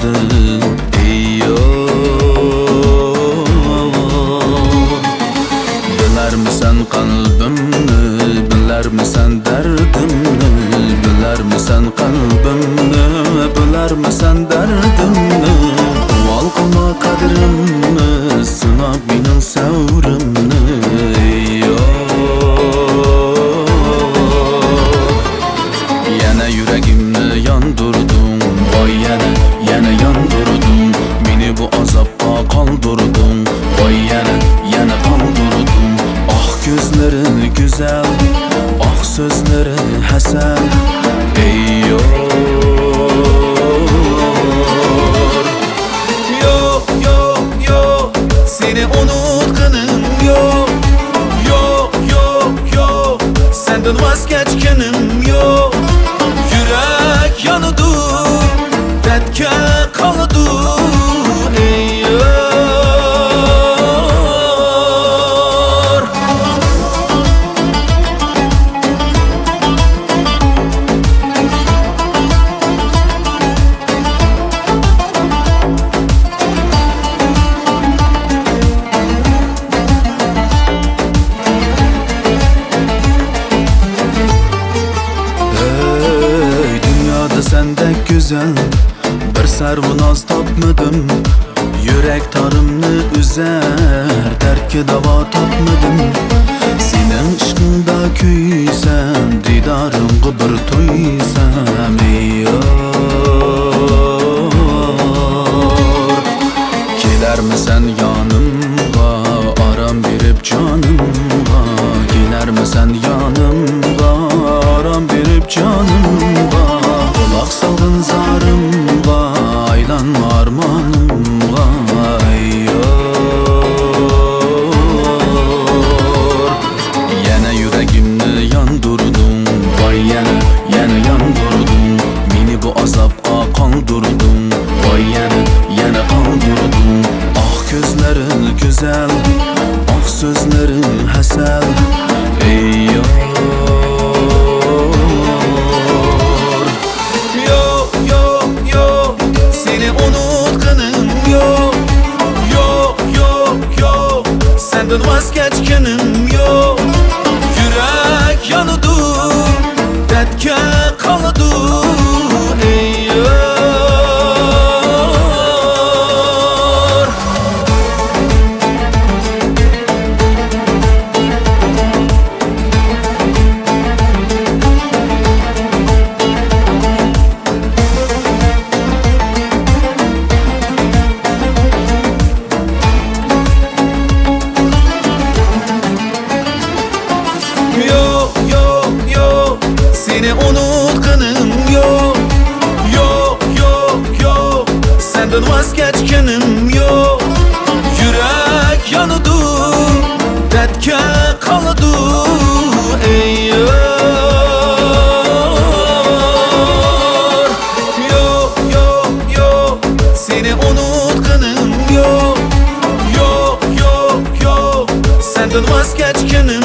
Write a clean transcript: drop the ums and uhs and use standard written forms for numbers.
kaldı. Bilərmisən qalbimni, bilərmisən dərdimni, bilərmisən qalbimni, bilərmisən dərdimni. Val qılma qədrimni, sınab mənim səvrimni. Yana yüreğimni yandırdın, vay yana yandırdın. Məni bu azabda qaldırdın, vay yana qaldırdın. Ah gözlerin güzel, ah sözleri hasen. Yok yok yok, seni unutkanım yok. Yok yok yok, senden vazgeçkenim yok. Yürek yanıdı, dertke kalıdı. Sendek güzel bir servinaz tapmadım. Yürek tarımını üzer, dertke dava tapmadım. Senin ışkında küysem, didarımı bir tuysam. Geler misin yanımga, aram verip canımga. Geler misin yanımga, aram verip canımga. Kulak salgın zarımga, aylanma armanımga. Yana yüreğimni yandırdın, vay yana yandırdın. Məni bu azabqa qaldırdın, vay yana qaldırdın. Ah gözlerin güzel, ah sözlerin hasel. Senden vazgeçkenim yok. Yürek yanıdı, dertke kalıdı. Seni unutkanım yok. Yok yok yok, senden vazgeçkenim yok. Yürek yanıdı, dertke kalıdı. Yok yok yok, seni unutkanım yok. Yok yok yok, senden vazgeçkenim